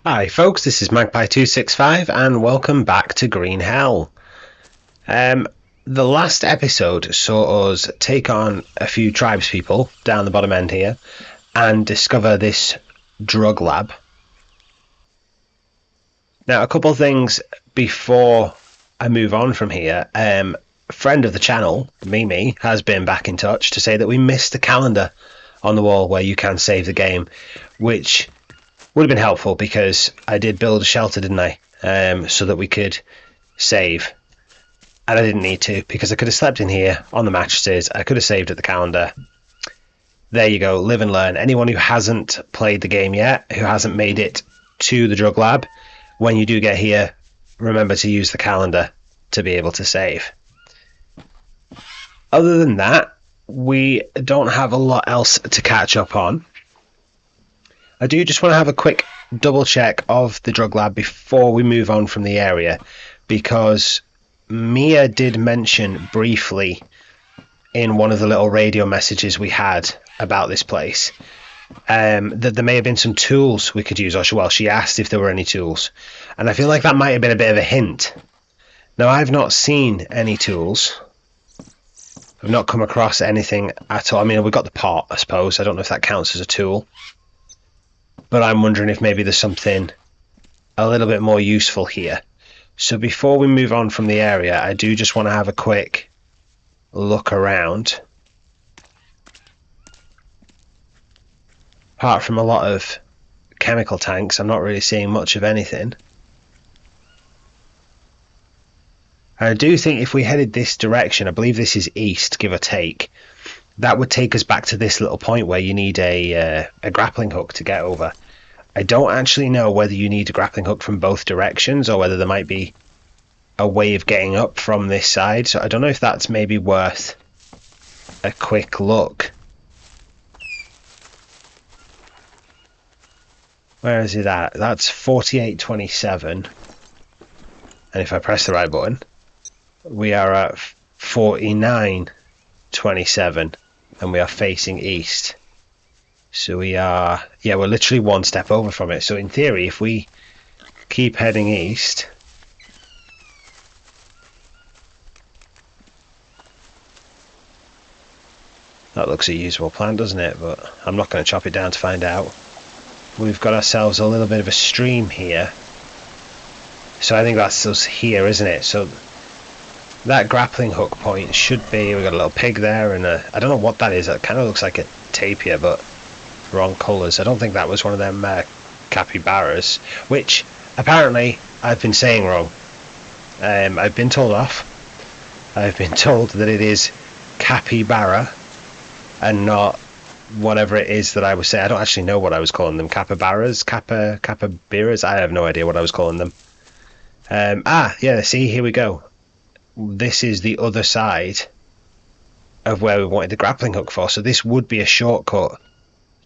Hi folks, this is Magpie265 and welcome back to Green Hell. The last episode saw us take on a few tribespeople down the bottom end here and discover this drug lab. Now, a couple of things before I move on from here. A friend of the channel, Mimi, has been back in touch to say that we missed the calendar on the wall where you can save the game, which would have been helpful because I did build a shelter, didn't I? So that we could save. And I didn't need to because I could have slept in here on the mattresses. I could have saved at the calendar. There you go, live and learn. Anyone who hasn't played the game yet, who hasn't made it to the drug lab, when you do get here, remember to use the calendar to be able to save. Other than that, we don't have a lot else to catch up on. I do just want to have a quick double check of the drug lab before we move on from the area, because Mia did mention briefly in one of the little radio messages we had about this place that there may have been some tools we could use, or she asked if there were any tools, and I feel like that might have been a bit of a hint. Now, I've not seen any tools. I've not come across anything at all. I mean, we've got the pot, I suppose. I don't know if that counts as a tool. But I'm wondering if maybe there's something a little bit more useful here. So before we move on from the area, I do just want to have a quick look around. Apart from a lot of chemical tanks, I'm not really seeing much of anything. I do think if we headed this direction, I believe this is east, give or take, that would take us back to this little point where you need a grappling hook to get over. I don't actually know whether you need a grappling hook from both directions or whether there might be a way of getting up from this side. So I don't know if that's maybe worth a quick look. Where is it at? That's 4827. And if I press the right button, we are at 4927. And we are facing east. So we are, we're literally one step over from it. So in theory, if we keep heading east, that looks a usable plant, doesn't it? But I'm not going to chop it down to find out. We've got ourselves a little bit of a stream here. So I think that's us here, isn't it? So that grappling hook point should be, we've got a little pig there, and I don't know what that is. It kind of looks like a tapir, but wrong colours. I don't think that was one of them capybaras, which apparently I've been saying wrong. I've been told off. I've been told that it is capybara and not whatever it is that I was saying. I don't actually know what I was calling them. Capybaras? Capybaras? I have no idea what I was calling them. See, here we go. This is the other side of where we wanted the grappling hook for, so this would be a shortcut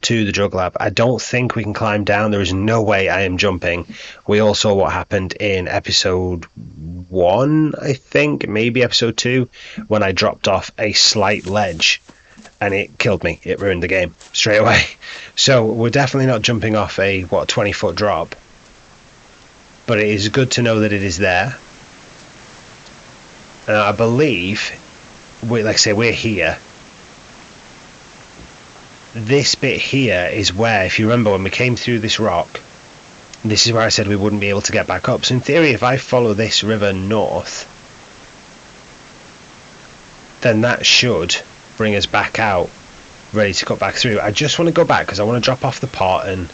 to the drug lab. I don't think we can climb down. There is no way I am jumping. We all saw what happened in episode 1, I think, maybe episode 2, when I dropped off a slight ledge and it killed me. It ruined the game straight away. So we're definitely not jumping off a 20-foot drop, but it is good to know that it is there. I believe, we're here. This bit here is where, if you remember, when we came through this rock, this is where I said we wouldn't be able to get back up. So in theory, if I follow this river north, then that should bring us back out, ready to cut back through. I just want to go back because I want to drop off the pot and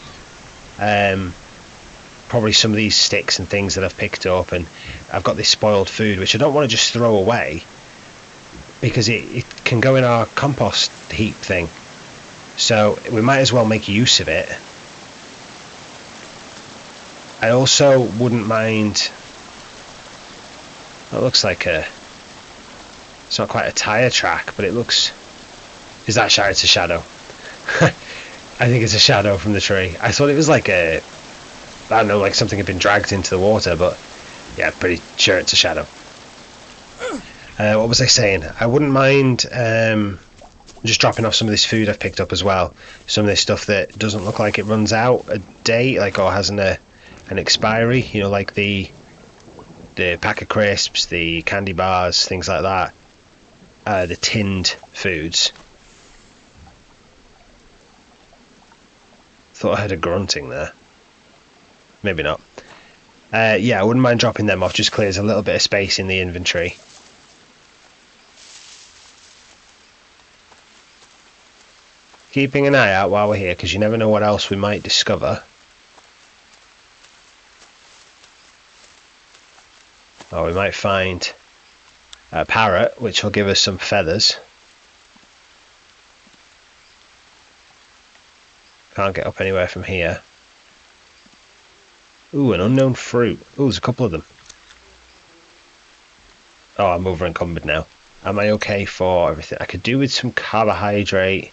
probably some of these sticks and things that I've picked up, and I've got this spoiled food which I don't want to just throw away because it can go in our compost heap thing, so we might as well make use of it. I also wouldn't mind, it looks like it's not quite a tire track, but it looks, is that shadow? It's a shadow. I think it's a shadow from the tree. I thought it was like I don't know, like something had been dragged into the water, but yeah, pretty sure it's a shadow. What was I saying? I wouldn't mind just dropping off some of this food I've picked up as well. Some of this stuff that doesn't look like it runs out a day, like, or hasn't an expiry, you know, like the pack of crisps, the candy bars, things like that, the tinned foods. Thought I heard a grunting there. Maybe not. Yeah, I wouldn't mind dropping them off, just clears a little bit of space in the inventory. Keeping an eye out while we're here, because you never know what else we might discover. Or we might find a parrot, which will give us some feathers. Can't get up anywhere from here. Ooh, an unknown fruit. Ooh, there's a couple of them. Oh, I'm over encumbered now. Am I okay for everything? I could do with some carbohydrate.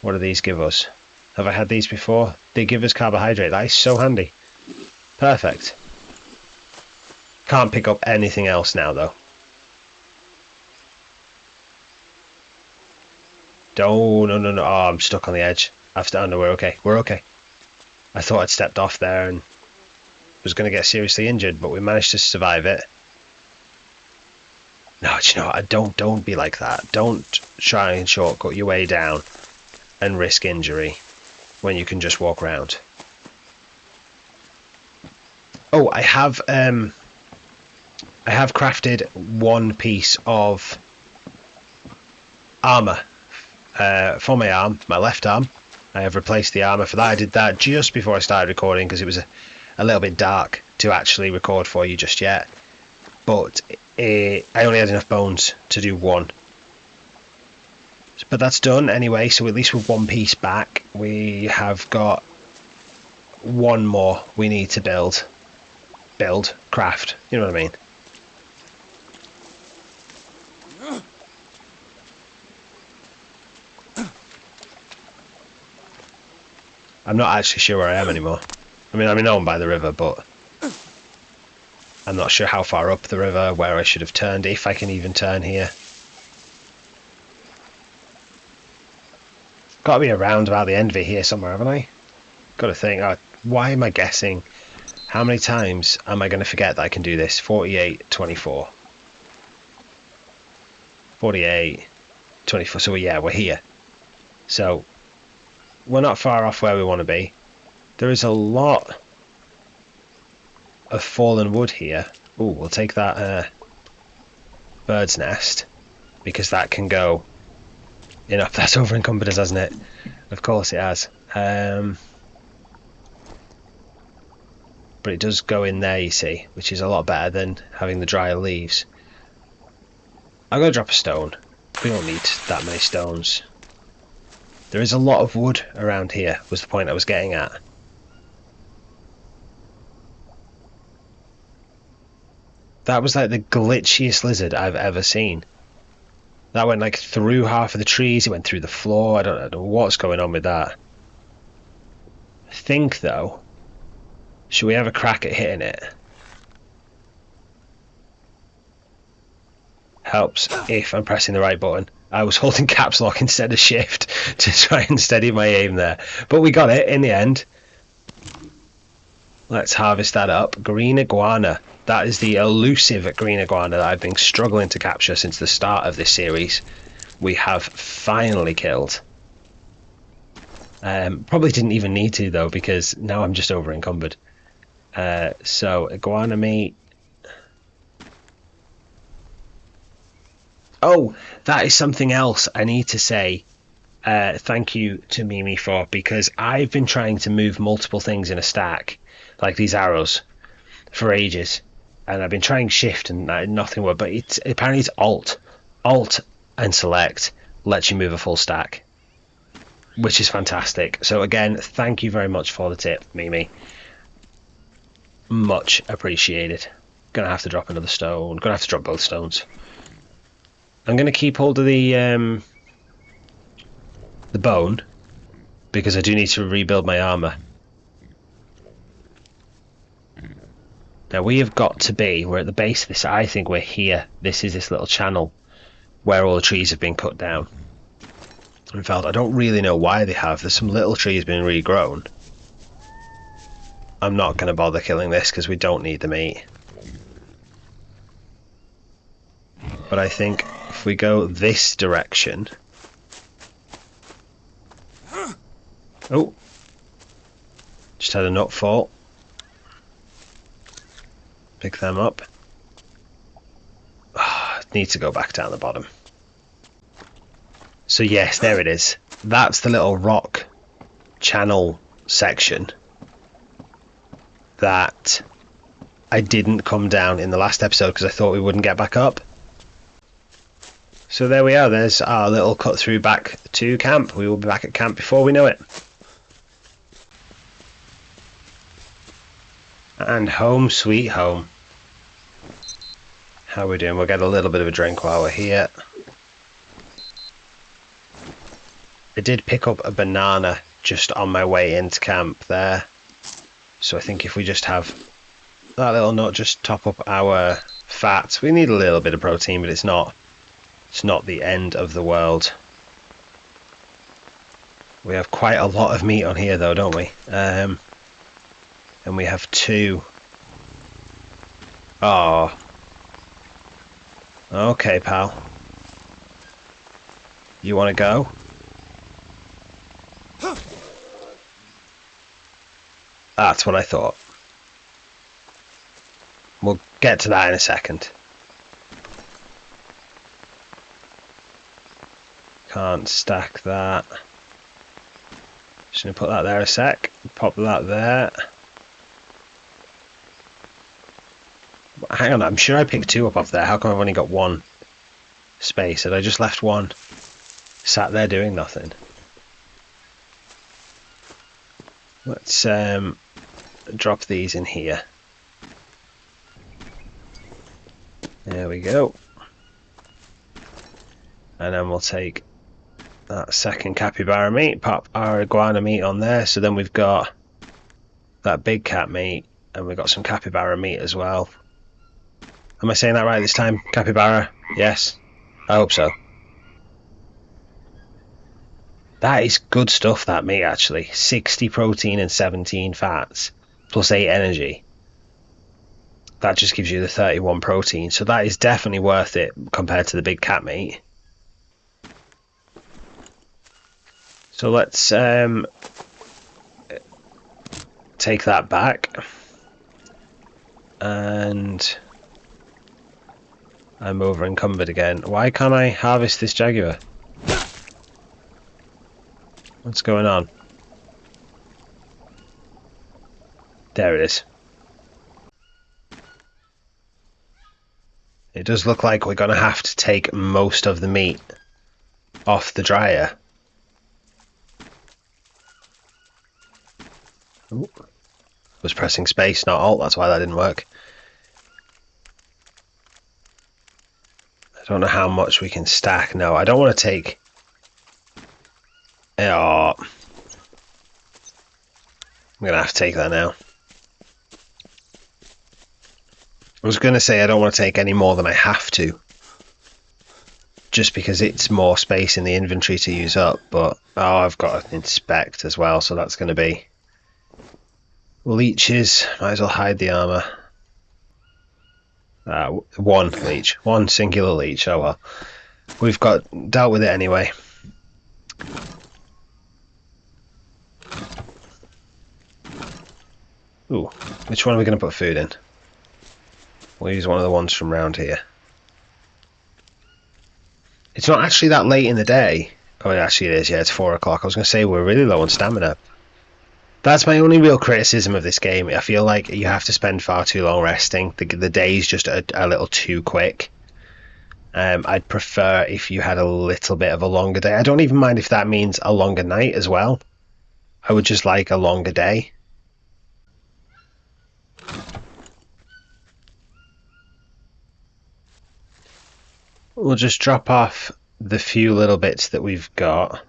What do these give us? Have I had these before? They give us carbohydrate. That is so handy. Perfect. Can't pick up anything else now, though. Oh, no. Oh, I'm stuck on the edge. Oh, no, we're okay. We're okay. I thought I'd stepped off there and was going to get seriously injured, but we managed to survive it. No, do you know what? Don't be like that. Don't try and shortcut your way down and risk injury when you can just walk around. Oh, I have crafted one piece of armor for my arm, my left arm. I have replaced the armor for that. I did that just before I started recording because it was a little bit dark to actually record for you just yet. But I only had enough bones to do one. But that's done anyway, so at least with one piece back, we have got one more we need to build, craft, you know what I mean? I'm not actually sure where I am anymore. I mean, I'm known by the river, but I'm not sure how far up the river, where I should have turned, if I can even turn here. Got to be around about the end of it here somewhere, haven't I? Got to think, why am I guessing? How many times am I going to forget that I can do this? 48, 24. 48, 24, so yeah, we're here. So, we're not far off where we want to be. There is a lot of fallen wood here. Ooh, we'll take that bird's nest, because that can go enough. That's over encumbered us, hasn't it? Of course it has. But it does go in there, you see, which is a lot better than having the drier leaves. I'm going to drop a stone. We don't need that many stones. There is a lot of wood around here, was the point I was getting at. That was like the glitchiest lizard I've ever seen. That went like through half of the trees, it went through the floor. I don't know what's going on with that. I think though, should we have a crack at hitting it? Helps if I'm pressing the right button. I was holding caps lock instead of shift to try and steady my aim there. But we got it in the end. Let's harvest that up. Green iguana. That is the elusive green iguana that I've been struggling to capture since the start of this series. We have finally killed. Probably didn't even need to though, because now I'm just over encumbered. So iguana meat. Oh, that is something else I need to say thank you to Mimi for, because I've been trying to move multiple things in a stack, like these arrows, for ages, and I've been trying shift and nothing worked, but apparently it's alt and select lets you move a full stack, which is fantastic. So again, thank you very much for the tip, Mimi. Much appreciated. Gonna have to drop another stone. Gonna have to drop both stones. I'm going to keep hold of the bone, because I do need to rebuild my armor. Now we have got to be, we're at the base of this, I think we're here. This is this little channel where all the trees have been cut down. In fact, I don't really know why they have. There's some little trees being regrown. I'm not going to bother killing this because we don't need the meat. But I think if we go this direction... Oh! Just had a nut fall. Pick them up. Need to go back down the bottom. So yes, there it is. That's the little rock channel section that I didn't come down in the last episode because I thought we wouldn't get back up. So there we are. There's our little cut through back to camp. We will be back at camp before we know it. And home sweet home. How are we doing? We'll get a little bit of a drink while we're here. I did pick up a banana just on my way into camp there. So I think if we just have that little nut, just top up our fat. We need a little bit of protein, but it's not the end of the world. We have quite a lot of meat on here though, don't we? And we have 2. Oh. Okay, pal. You want to go? That's what I thought. We'll get to that in a second. Can't stack that. Just going to put that there a sec. Pop that there. Hang on, I'm sure I picked 2 up off there. How come I've only got 1 space? Had I just left 1 sat there doing nothing? Let's drop these in here. There we go. And then we'll take that second capybara meat, pop our iguana meat on there. So then we've got that big cat meat, and we've got some capybara meat as well. Am I saying that right this time? Capybara? Yes. I hope so. That is good stuff, that meat, actually. 60 protein and 17 fats, plus 8 energy. That just gives you the 31 protein, so that is definitely worth it compared to the big cat meat. So let's take that back. And I'm over encumbered again. Why can't I harvest this jaguar? What's going on? There it is. It does look like we're going to have to take most of the meat off the dryer. Ooh. Was pressing space, not Alt, that's why that didn't work. I don't know how much we can stack. No, I don't want to take... Oh. I'm going to have to take that now. I was going to say I don't want to take any more than I have to. Just because it's more space in the inventory to use up. But, oh, I've got to inspect as well, so that's going to be... Leeches, might as well hide the armor. 1 leech, 1 singular leech. Oh well, we've dealt with it anyway. Ooh, which one are we going to put food in? We'll use one of the ones from round here. It's not actually that late in the day. Oh, actually it is. Yeah, it's 4 o'clock. I was going to say we're really low on stamina. That's my only real criticism of this game. I feel like you have to spend far too long resting. The day's just a little too quick. I'd prefer if you had a little bit of a longer day. I don't even mind if that means a longer night as well. I would just like a longer day. We'll just drop off the few little bits that we've got.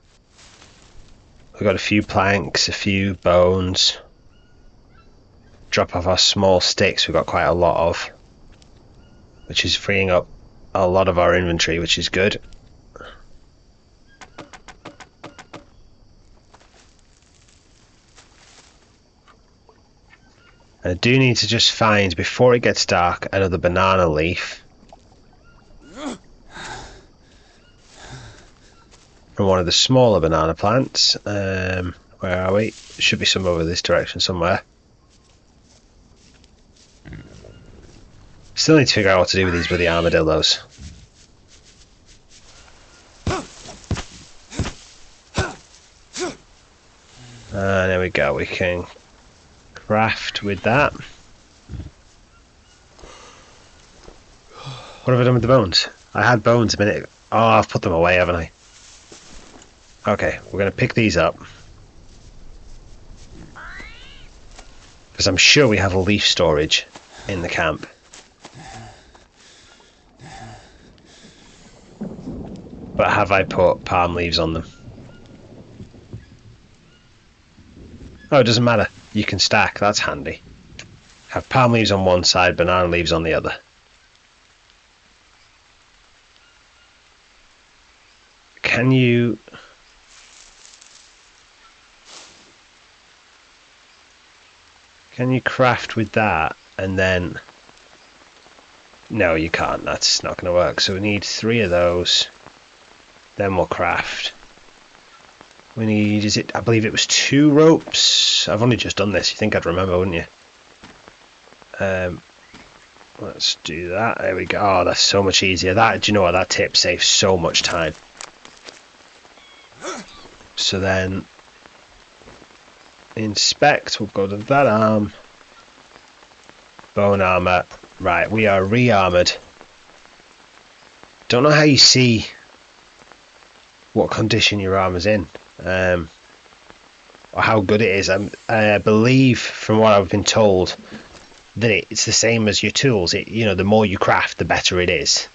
We've got a few planks, a few bones. Drop off our small sticks, we've got quite a lot of. Which is freeing up a lot of our inventory, which is good. I do need to just find, before it gets dark, another banana leaf. From one of the smaller banana plants. Where are we? Should be some over this direction somewhere. Still need to figure out what to do with these bloody armadillos. There we go, we can craft with that. What have I done with the bones? I had bones a minute. Oh, I've put them away, haven't I? Okay, we're going to pick these up. Because I'm sure we have a leaf storage in the camp. But have I put palm leaves on them? Oh, it doesn't matter. You can stack, that's handy. Have palm leaves on one side, banana leaves on the other. Can you... Can you craft with that and then... No, you can't. That's not going to work. So we need 3 of those. Then we'll craft. We need, is it, I believe it was 2 ropes. I've only just done this. You think I'd remember, wouldn't you? Let's do that. There we go. Oh, that's so much easier. That, do you know what? That tip saves so much time. So then, inspect. We'll go to that arm. Bone armor. Right, we are re-armored. Don't know how you see what condition your armor's in, or how good it is. I believe, from what I've been told, that it's the same as your tools. You know, the more you craft, the better it is.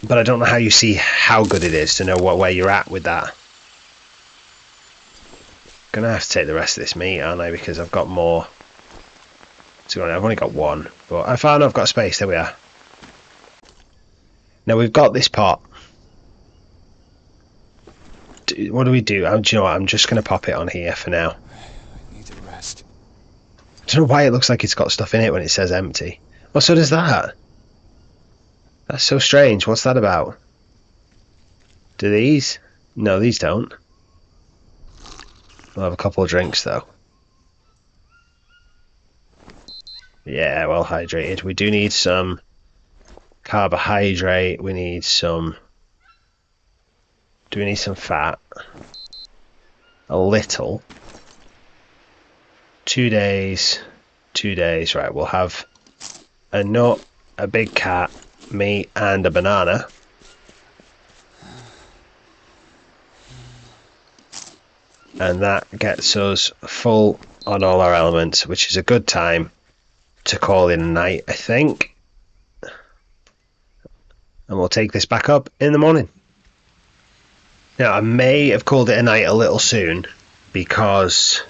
But I don't know how you see how good it is to know where you're at with that. Gonna have to take the rest of this meat, aren't I? Because I've got more. So I've only got 1, but I found I've got space. There we are. Now we've got this pot. What do we do? Do you know what? I'm just going to pop it on here for now. I need to rest. I don't know why it looks like it's got stuff in it when it says empty. Well, so does that. That's so strange. What's that about? Do these? No, these don't. We'll have a couple of drinks though. Yeah, well hydrated. We do need some carbohydrate. We need some... Do we need some fat? A little. 2 days. 2 days. Right, we'll have a nut, a big cat, meat, and a banana. And that gets us full on all our elements, which is a good time to call in a night, I think. And we'll take this back up in the morning. Now, I may have called it a night a little soon because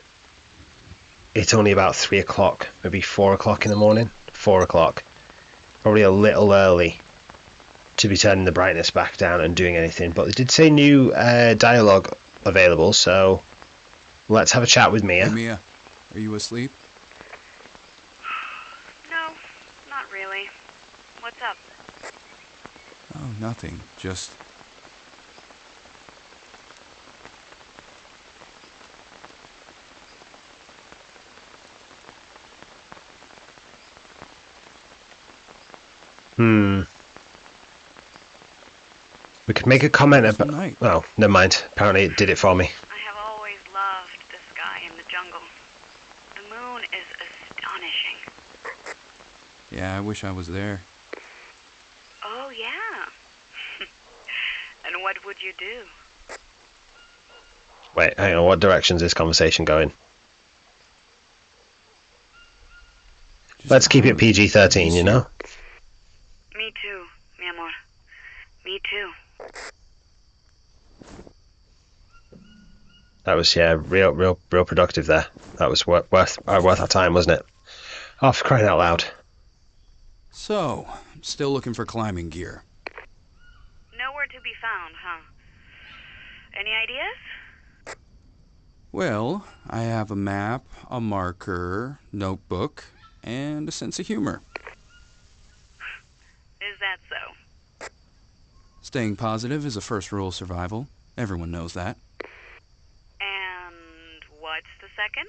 it's only about 3 o'clock, maybe 4 o'clock in the morning. 4 o'clock. Probably a little early to be turning the brightness back down and doing anything. But they did say new dialogue available, so let's have a chat with Mia. Hey, Mia, are you asleep? No, not really. What's up? Oh, nothing. Just... We could make a comment about... night. Oh, never mind. Apparently it did it for me. I have always loved the sky in the jungle. The moon is astonishing. Yeah, I wish I was there. Oh, yeah. And what would you do? Wait, hang on. What direction's this conversation going? Let's keep it PG-13, you know? Me too, mi amor. Me too. That was, yeah, real productive there. That was worth our time, wasn't it? Oh, for crying out loud. So, still looking for climbing gear. Nowhere to be found, huh? Any ideas? Well, I have a map, a marker, notebook, and a sense of humor. Is that so? Staying positive is a first rule of survival. Everyone knows that. And what's the second?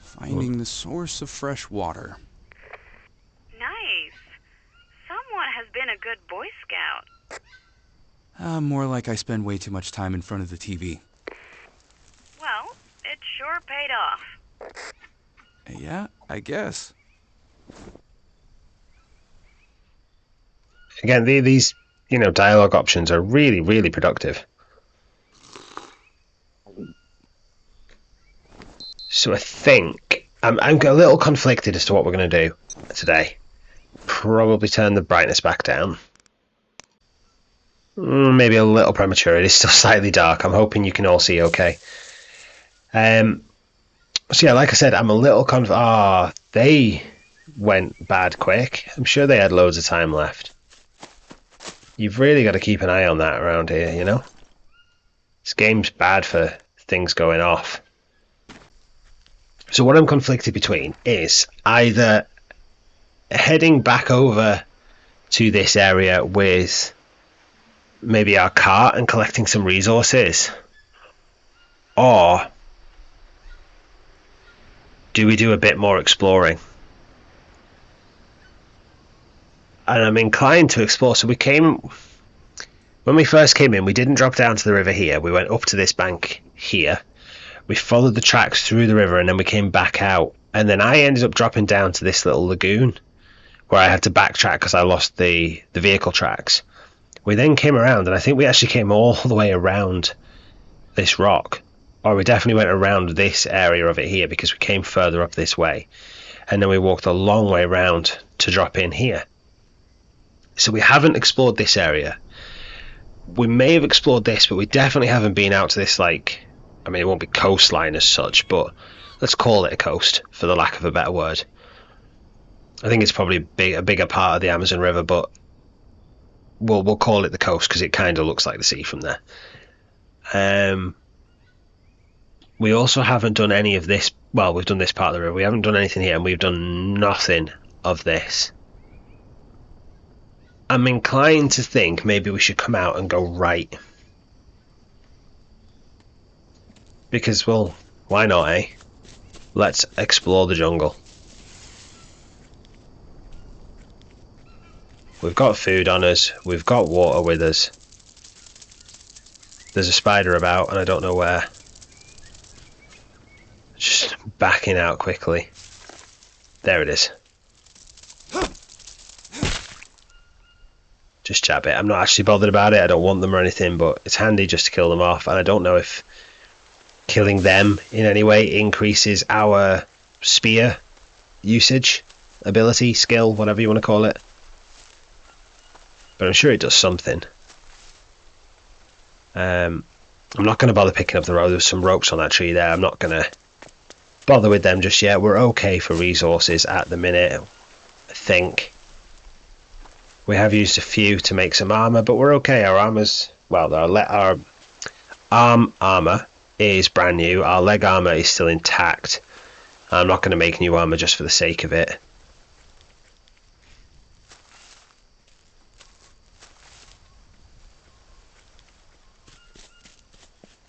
Finding the source of fresh water. Nice. Someone has been a good Boy Scout. More like I spend way too much time in front of the TV. Well, it sure paid off. Yeah, I guess. Again, these dialogue options are really, really productive. So I think I'm a little conflicted as to what we're going to do today. Probably turn the brightness back down. Maybe a little premature. It is still slightly dark. I'm hoping you can all see okay. So yeah, like I said, I'm a little they went bad quick. I'm sure they had loads of time left. You've really got to keep an eye on that around here, you know? This game's bad for things going off. So what I'm conflicted between is either heading back over to this area with maybe our cart and collecting some resources, or do we do a bit more exploring? And I'm inclined to explore. So when we first came in, we didn't drop down to the river here. We went up to this bank here. We followed the tracks through the river, and then we came back out. And then I ended up dropping down to this little lagoon where I had to backtrack because I lost the vehicle tracks. We then came around, and I think we actually came all the way around this rock. Or we definitely went around this area of it here because we came further up this way. And then we walked a long way around to drop in here. So we haven't explored this area. We may have explored this, but we definitely haven't been out to this, it won't be coastline as such, but let's call it a coast for the lack of a better word. I think it's probably a bigger part of the Amazon River, but we'll call it the coast because it kind of looks like the sea from there. We also haven't done any of this. Well, we've done this part of the river. We haven't done anything here, and we've done nothing of this. I'm inclined to think maybe we should come out and go right. Because, well, why not, eh? Let's explore the jungle. We've got food on us. We've got water with us. There's a spider about, and I don't know where. Just backing out quickly. There it is. Just jab it. I'm not actually bothered about it. I don't want them or anything, but it's handy just to kill them off. And I don't know if killing them in any way increases our spear usage, ability, skill, whatever you want to call it. But I'm sure it does something. I'm not going to bother picking up the rope. There's some ropes on that tree there. I'm not going to bother with them just yet. We're okay for resources at the minute, I think. We have used a few to make some armor, but we're okay. Our armor's, well, our arm armor is brand new. Our leg armor is still intact. I'm not going to make new armor just for the sake of it.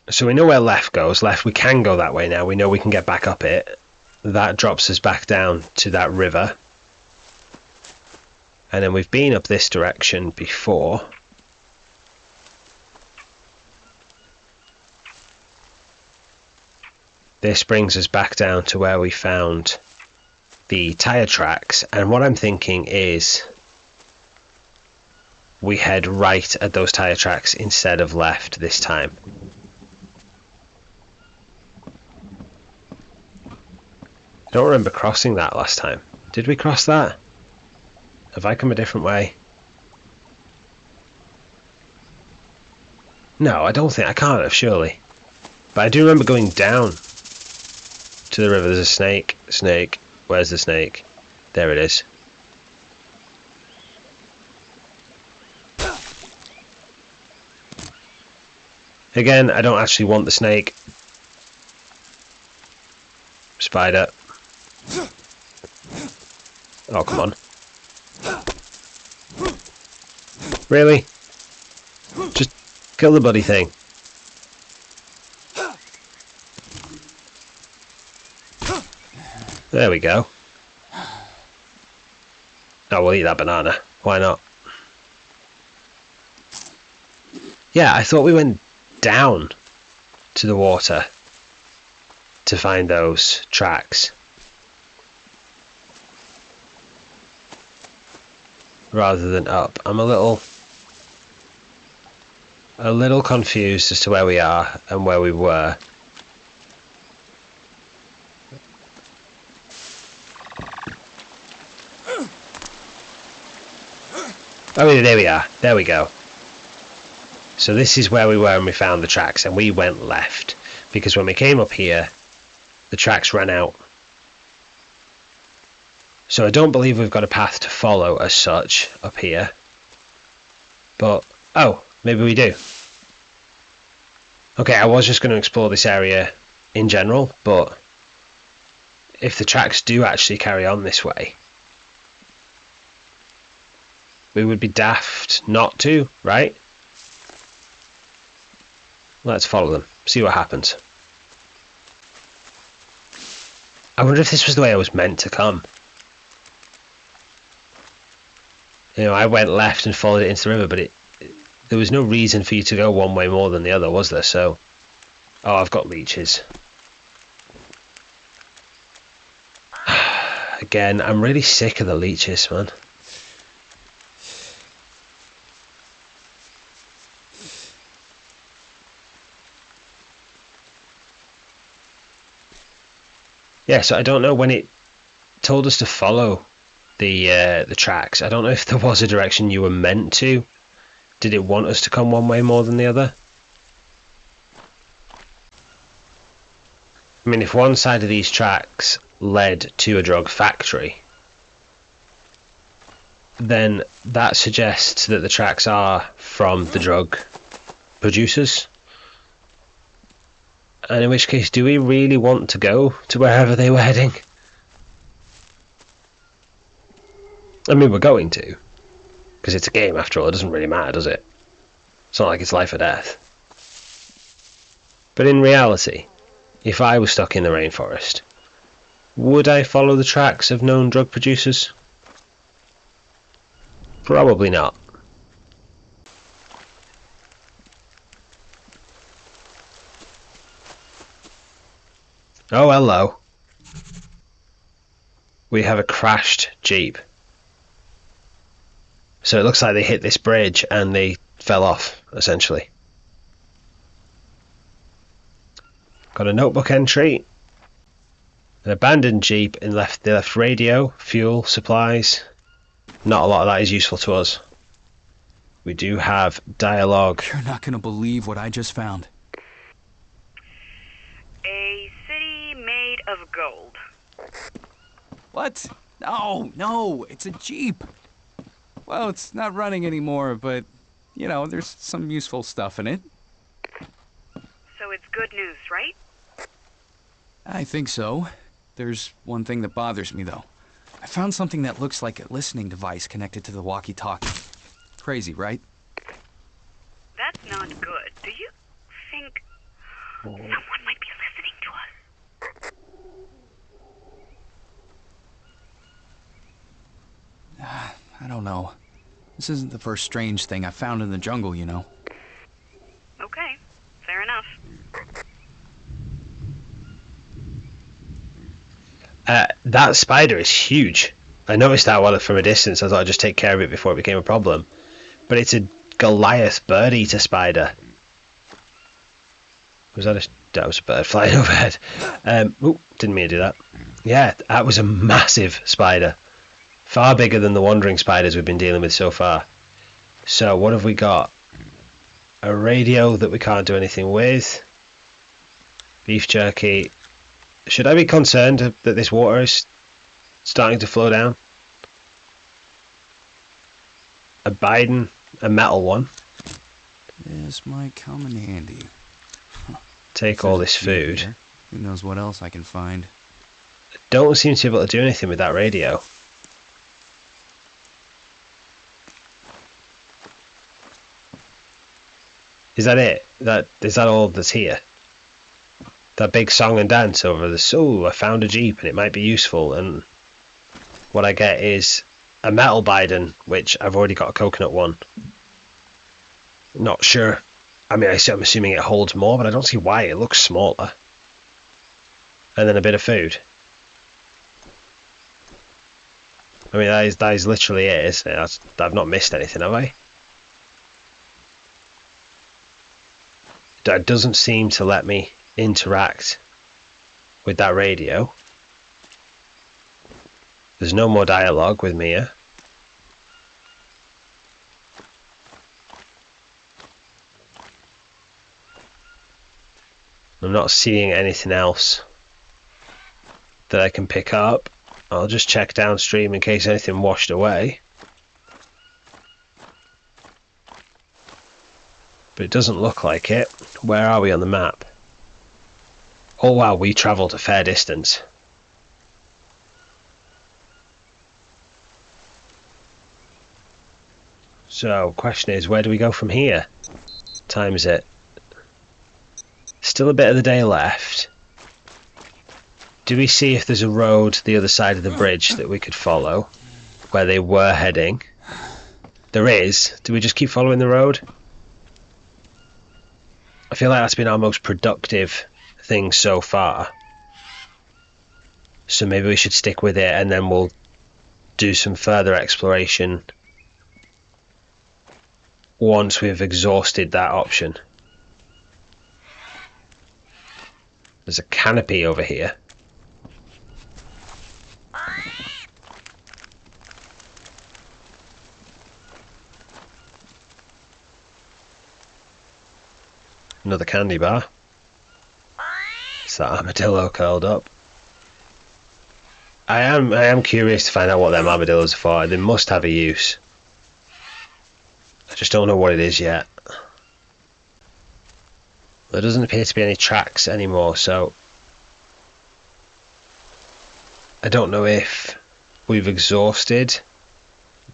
So we know where left goes. Left, we can go that way now. We know we can get back up it. That drops us back down to that river. And then we've been up this direction before. This brings us back down to where we found the tire tracks. And what I'm thinking is we head right at those tire tracks instead of left this time. I don't remember crossing that last time. Did we cross that? Have I come a different way? No, I don't think. I can't have, surely. But I do remember going down to the river. There's a snake. Snake. Where's the snake? There it is. Again, I don't actually want the snake. Spider. Oh, come on. Really? Just kill the bloody thing. There we go. Oh, we'll eat that banana. Why not? Yeah, I thought we went down to the water to find those tracks, rather than up. I'm a little confused as to where we are and where we were. Oh, there we are. There we go. So this is where we were when we found the tracks, and we went left because when we came up here, the tracks ran out. So I don't believe we've got a path to follow as such up here. But, oh, maybe we do. Okay, I was just going to explore this area in general, but if the tracks do actually carry on this way, we would be daft not to, right? Let's follow them, see what happens. I wonder if this was the way I was meant to come. You know, I went left and followed it into the river, but there was no reason for you to go one way more than the other, was there? So, oh, I've got leeches. Again, I'm really sick of the leeches, man. Yeah, so I don't know when it told us to follow the tracks. I don't know if there was a direction you were meant to. Did it want us to come one way more than the other? I mean, if one side of these tracks led to a drug factory, then that suggests that the tracks are from the drug producers. And in which case, do we really want to go to wherever they were heading? I mean, we're going to, because it's a game after all. It doesn't really matter, does it? It's not like it's life or death. But in reality, if I was stuck in the rainforest, would I follow the tracks of known drug producers? Probably not. Oh, hello. We have a crashed Jeep. So it looks like they hit this bridge and they fell off, essentially. Got a notebook entry. An abandoned Jeep and they left radio, fuel, supplies. Not a lot of that is useful to us. We do have dialogue. You're not gonna believe what I just found. A city made of gold. What? No, it's a Jeep. Well, it's not running anymore, but, you know, there's some useful stuff in it. So it's good news, right? I think so. There's one thing that bothers me, though. I found something that looks like a listening device connected to the walkie-talkie. Crazy, right? That's not good. Do you think someone might be listening to us? I don't know. This isn't the first strange thing I found in the jungle, you know. Okay, fair enough. That spider is huge. I noticed that from a distance. I thought I'd just take care of it before it became a problem. But it's a Goliath bird-eater spider. That was a bird flying overhead. Didn't mean to do that. Yeah, that was a massive spider. Far bigger than the wandering spiders we've been dealing with so far. So what have we got? A radio that we can't do anything with. Beef jerky. Should I be concerned that this water is starting to flow down? A Biden, a metal one. This might come in handy. take all There's a this jeep food. here. Who knows what else I can find? Don't seem to be able to do anything with that radio. Is that it? Is that all that's here? That big song and dance over this. Oh, I found a jeep and it might be useful. And what I get is a metal Biden, which I've already got a coconut one. Not sure. I mean, I'm assuming it holds more, but I don't see why. It looks smaller. And then a bit of food. I mean, that is literally it, isn't it? I've not missed anything, have I? That doesn't seem to let me interact with that radio. There's no more dialogue with Mia. I'm not seeing anything else that I can pick up. I'll just check downstream in case anything washed away. But it doesn't look like it. Where are we on the map? Oh wow, we travelled a fair distance. So, question is, where do we go from here? What time is it? Still a bit of the day left. Do we see if there's a road the other side of the bridge that we could follow? Where they were heading? There is. Do we just keep following the road? I feel like that's been our most productive thing so far. So maybe we should stick with it and then we'll do some further exploration once we've exhausted that option. There's a canopy over here. Another candy bar. It's that armadillo curled up. I am curious to find out what them armadillos are for. They must have a use. I just don't know what it is yet. There doesn't appear to be any tracks anymore, so I don't know if we've exhausted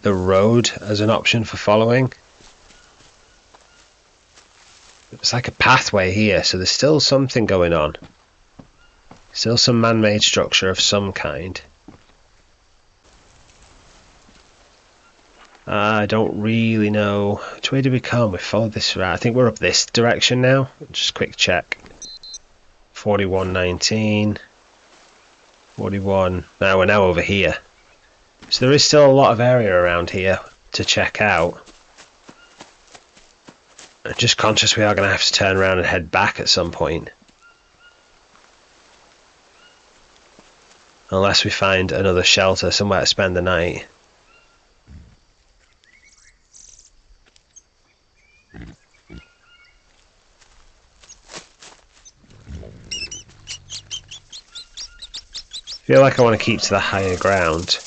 the road as an option for following. It's like a pathway here, so there's still something going on. Still some man-made structure of some kind. I don't really know. Which way did we come? We followed this route. I think we're up this direction now. Just a quick check. 4119. 41. Now we're now over here. So there is still a lot of area around here to check out. I'm just conscious we are going to have to turn around and head back at some point. Unless we find another shelter, somewhere to spend the night. I feel like I want to keep to the higher ground.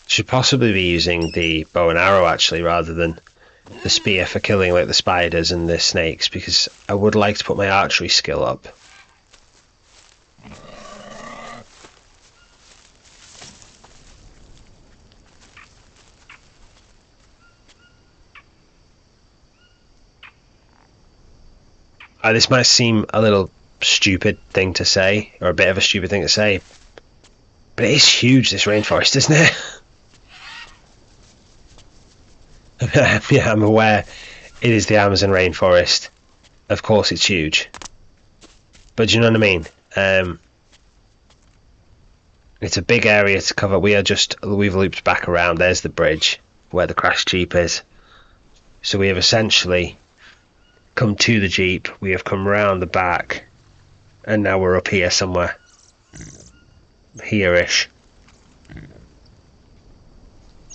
Should possibly be using the bow and arrow actually rather than the spear for killing like the spiders and the snakes, because I would like to put my archery skill up. This might seem a little stupid thing to say, or a bit of a stupid thing to say, but it is huge, this rainforest, isn't it? Yeah, I'm aware it is the Amazon rainforest. Of course it's huge. But do you know what I mean? It's a big area to cover. We've looped back around. There's the bridge where the crashed Jeep is. So we have essentially come to the Jeep. We have come round the back. And now we're up here somewhere. Here-ish.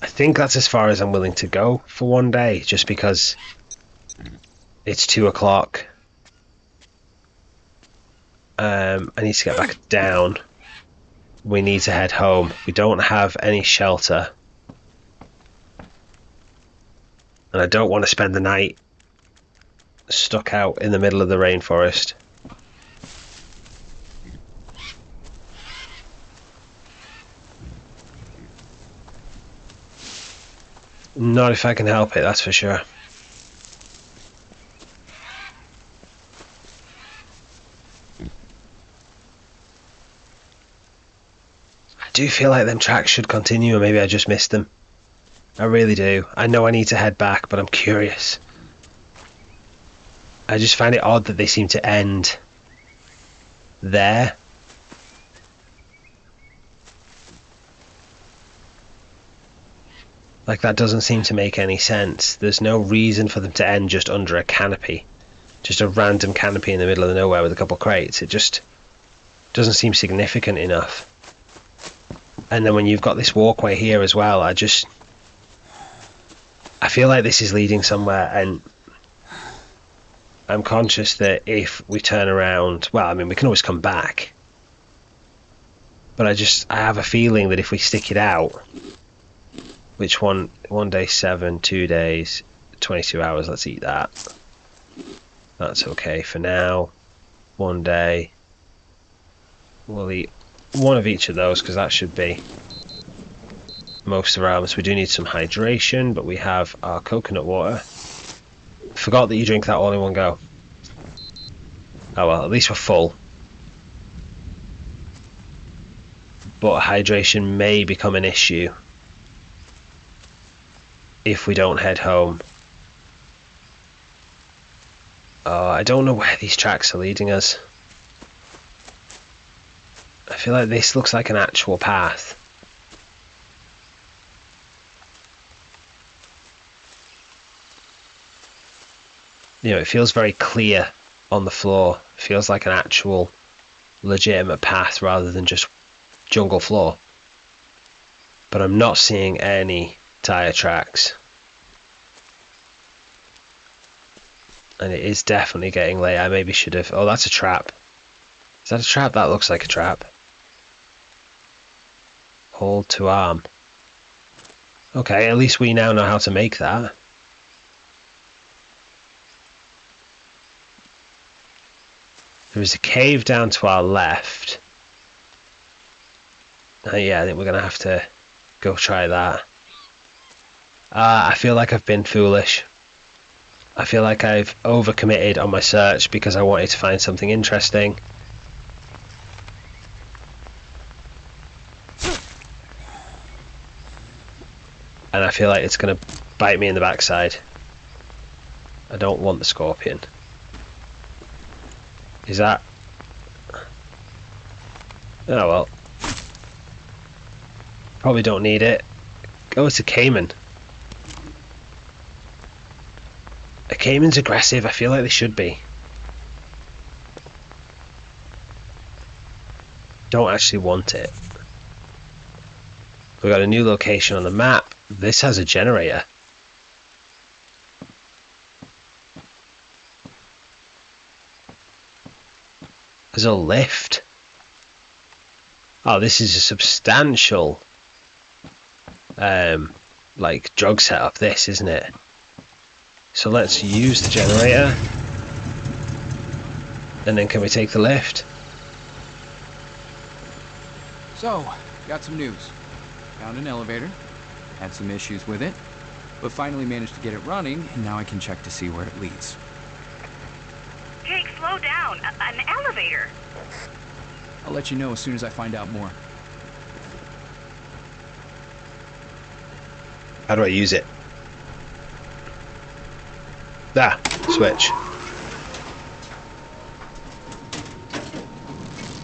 I think that's as far as I'm willing to go for one day, just because it's 2 o'clock. I need to get back down we need to head home. We don't have any shelter. And I don't want to spend the night stuck out in the middle of the rainforest. Not if I can help it, that's for sure. I do feel like them tracks should continue, or maybe I just missed them. I really do. I know I need to head back, but I'm curious. I just find it odd that they seem to end there. Like, that doesn't seem to make any sense. There's no reason for them to end just under a canopy. Just a random canopy in the middle of nowhere with a couple crates. It just doesn't seem significant enough. And then when you've got this walkway here as well, I feel like this is leading somewhere, and I'm conscious that if we turn around, well, I mean, we can always come back. But I have a feeling that if we stick it out, which one day 7, 2 days, 22 hours, let's eat that. That's okay for now. 1 day. We'll eat one of each of those because that should be most of our elements. We do need some hydration, but we have our coconut water. Forgot that you drink that all in one go. Oh well, at least we're full. But hydration may become an issue if we don't head home. I don't know where these tracks are leading us. I feel like this looks like an actual path. You know, it feels very clear on the floor. It feels like an actual legitimate path rather than just jungle floor. But I'm not seeing any tire tracks. And it is definitely getting late. I maybe should have... Oh, that's a trap. Is that a trap? That looks like a trap. Hold to arm. Okay, at least we now know how to make that. There is a cave down to our left. Yeah, I think we're going to have to go try that. I feel like I've been foolish. I feel like I've overcommitted on my search because I wanted to find something interesting. And I feel like it's going to bite me in the backside. I don't want the scorpion. Is that... Oh well. Probably don't need it. Oh, it's a caiman. A caiman's aggressive. I feel like they should be. Don't actually want it. We've got a new location on the map. This has a generator. There's a lift. Oh, this is a substantial like drug setup, this, isn't it? So let's use the generator. And then can we take the lift? So, got some news. Found an elevator. Had some issues with it. But finally managed to get it running, and now I can check to see where it leads. Jake, slow down. An elevator. I'll let you know as soon as I find out more. How do I use it? There, switch.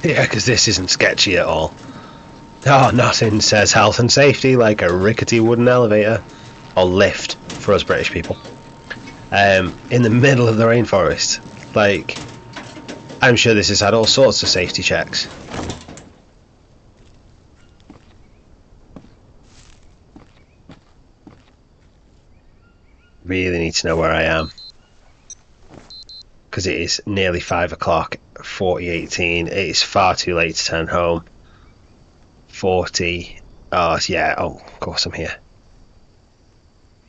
Yeah, because this isn't sketchy at all. Oh, nothing says health and safety like a rickety wooden elevator. Or lift, for us British people. In the middle of the rainforest. Like, I'm sure this has had all sorts of safety checks. Really need to know where I am. Because it is nearly 5 o'clock, 40:18. It is far too late to turn home. 40. Oh, yeah. Oh, of course I'm here.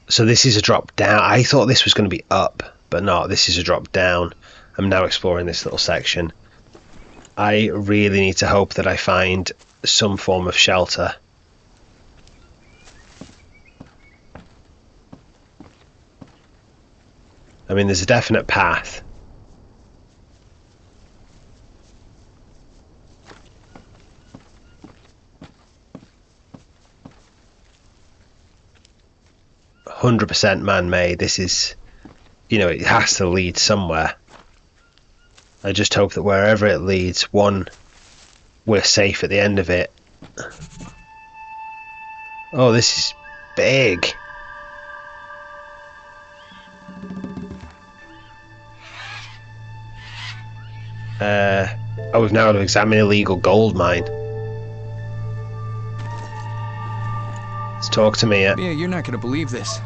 So this is a drop down. I thought this was going to be up, but no, this is a drop down. I'm now exploring this little section. I really need to hope that I find some form of shelter. I mean, there's a definite path. %100% man-made. This is, it has to lead somewhere. I just hope that wherever it leads, one, we're safe at the end of it. Oh, this is big. We've now got to examine illegal gold mine. Let's talk to me. Yeah, you're not gonna believe this.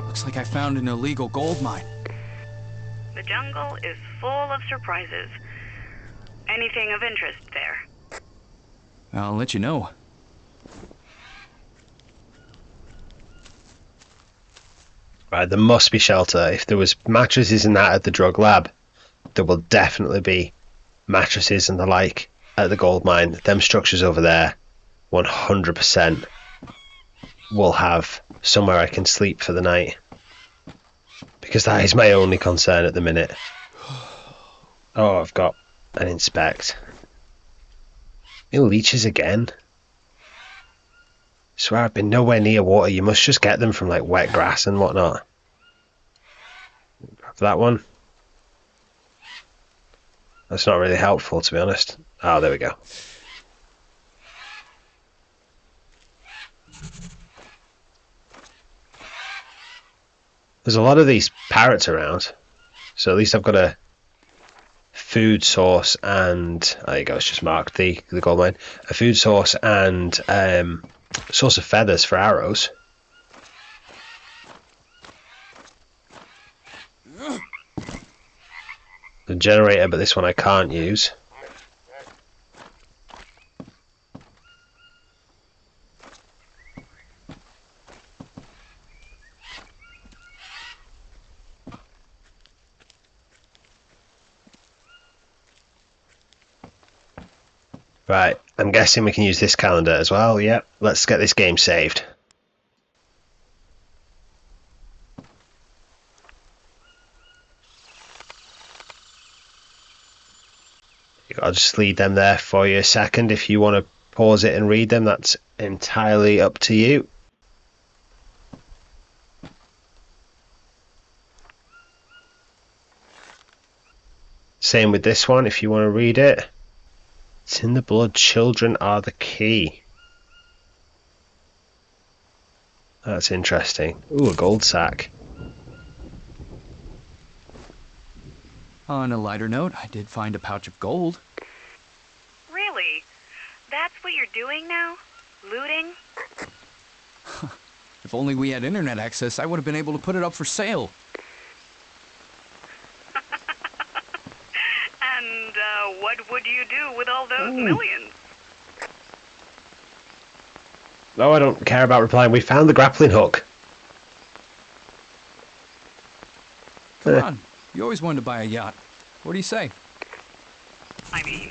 Looks like I found an illegal gold mine. The jungle is full of surprises. Anything of interest there? I'll let you know. Right, there must be shelter. If there was mattresses and that at the drug lab, there will definitely be mattresses and the like at the gold mine. Them structures over there, 100% will have somewhere I can sleep for the night. Because that is my only concern at the minute. Oh, I've got an inspect. Leeches again. Swear I've been nowhere near water. You must just get them from like wet grass and whatnot. Grab that one. That's not really helpful, to be honest. Oh, there we go. There's a lot of these parrots around, so at least I've got a food source and there you go. It's just marked the gold mine. A food source and source of feathers for arrows. The generator, but this one I can't use. Right, I'm guessing we can use this calendar as well. Yep, let's get this game saved. I'll just leave them there for you a second. If you want to pause it and read them, that's entirely up to you. Same with this one, if you want to read it. It's in the blood. Children are the key. That's interesting. Ooh, a gold sack. On a lighter note, I did find a pouch of gold. Really? That's what you're doing now? Looting? If only we had internet access, I would have been able to put it up for sale. And what would you do with all those millions? No, I don't care about replying. We found the grappling hook. Come on. You always wanted to buy a yacht. What do you say? I mean,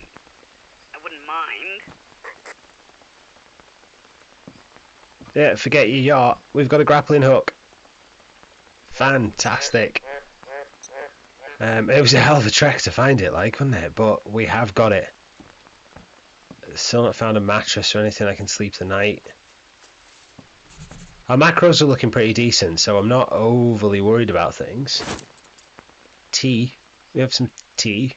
I wouldn't mind. Yeah, forget your yacht. We've got a grappling hook. Fantastic. It was a hell of a trek to find it, like, wasn't it? But we have got it. Still not found a mattress or anything I can sleep the night. Our macros are looking pretty decent, so I'm not overly worried about things. Tea. We have some tea.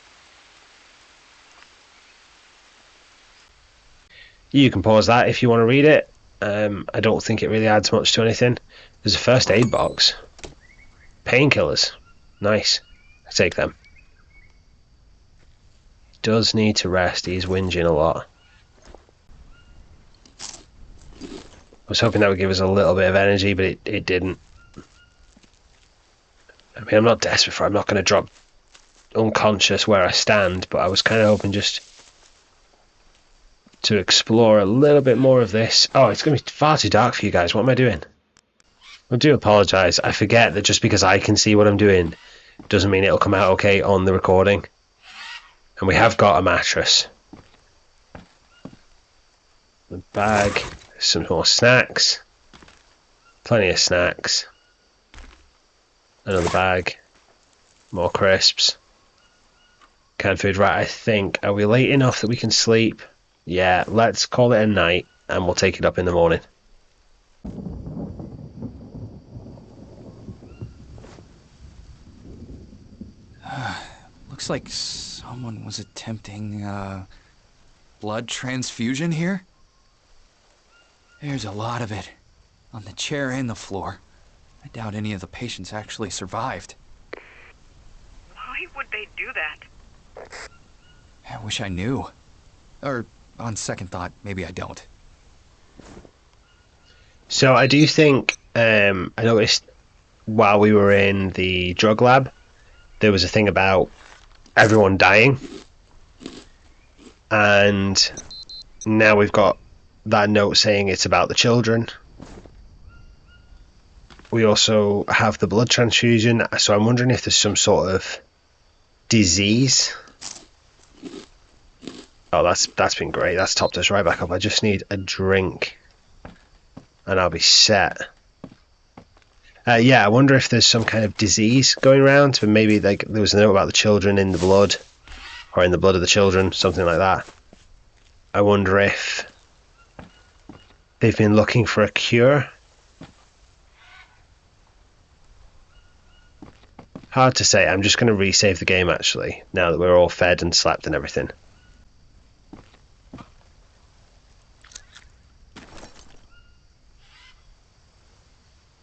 You can pause that if you want to read it. I don't think it really adds much to anything. There's a first aid box. Painkillers. Nice. I take them. Does need to rest. He's whinging a lot. I was hoping that would give us a little bit of energy, but it didn't. I mean, I'm not desperate for it. I'm not going to drop unconscious where I stand, but I was kind of hoping just to explore a little bit more of this. Oh, it's going to be far too dark for you guys. What am I doing? I do apologise. I forget that just because I can see what I'm doing doesn't mean it'll come out okay on the recording. And we have got a mattress. The bag, some more snacks. Plenty of snacks. Another bag. More crisps. Canned food. Right, I think. Are we late enough that we can sleep? Yeah, let's call it a night and we'll take it up in the morning. Looks like someone was attempting blood transfusion here. There's a lot of it on the chair and the floor. I doubt any of the patients actually survived. Why would they do that? I wish I knew. Or, on second thought, maybe I don't. So I do think I noticed while we were in the drug lab, there was a thing about everyone dying. And now we've got that note saying it's about the children. We also have the blood transfusion, so I'm wondering if there's some sort of disease. Oh, that's been great. That's topped us right back up. I just need a drink and I'll be set. Yeah, I wonder if there's some kind of disease going around, but maybe like there was a note about the children in the blood, or in the blood of the children, something like that. I wonder if they've been looking for a cure. Hard to say. I'm just going to resave the game actually, now that we're all fed and slept and everything.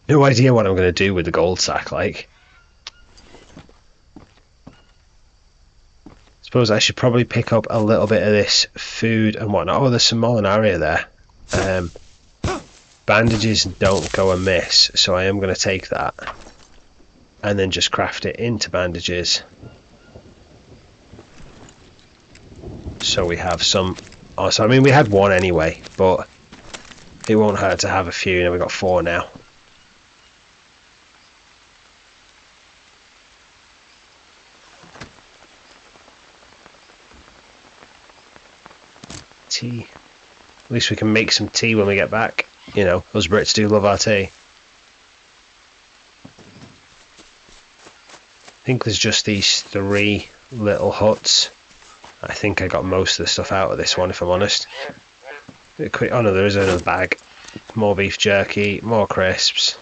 No idea what I'm going to do with the gold sack, like. Suppose I should probably pick up a little bit of this food and whatnot. Oh, there's some Molinari there. Bandages don't go amiss, so I am going to take that. And then just craft it into bandages. So we have some... Oh, so I mean, we had one anyway, but it won't hurt to have a few, and we've got 4 now. Tea. At least we can make some tea when we get back. You know, us Brits do love our tea. I think there's just these 3 little huts. I think I got most of the stuff out of this one, if I'm honest. Oh no, there is another bag. More beef jerky, more crisps.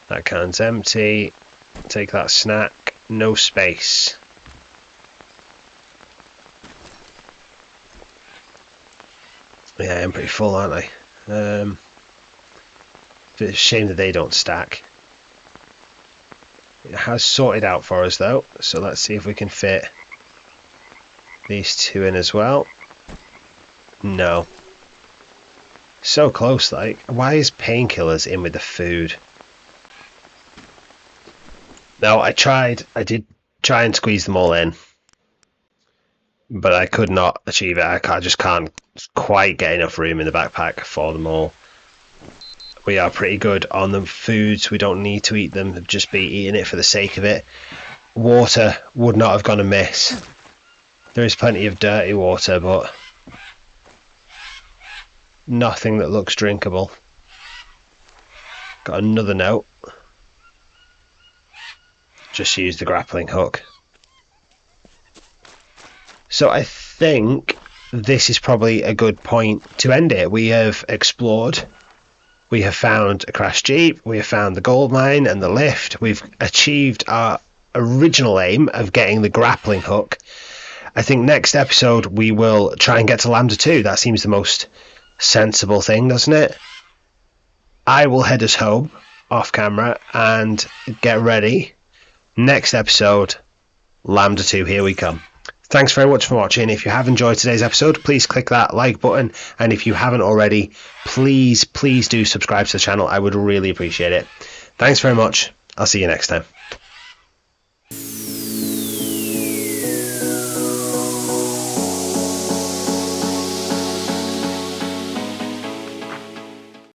That can's empty. Take that snack. No space. Yeah, I'm pretty full, aren't I? It's a shame that they don't stack. It has sorted out for us though, so let's see if we can fit these 2 in as well. No. So close, like. Why is painkillers in with the food? No, I did try and squeeze them all in, but I could not achieve it. I just can't quite get enough room in the backpack for them all. We are pretty good on the foods. We don't need to eat them, just be eating it for the sake of it. Water would not have gone amiss. There is plenty of dirty water, but nothing that looks drinkable. Got another note. Just use the grappling hook. So I think this is probably a good point to end it. We have explored. We have found a crashed jeep. We have found the gold mine and the lift. We've achieved our original aim of getting the grappling hook. I think next episode we will try and get to Lambda 2. That seems the most sensible thing, doesn't it? I will head us home off camera and get ready. Next episode, Lambda 2, here we come. Thanks very much for watching. If you have enjoyed today's episode, please click that like button. And if you haven't already, please do subscribe to the channel. I would really appreciate it. Thanks very much. I'll see you next time.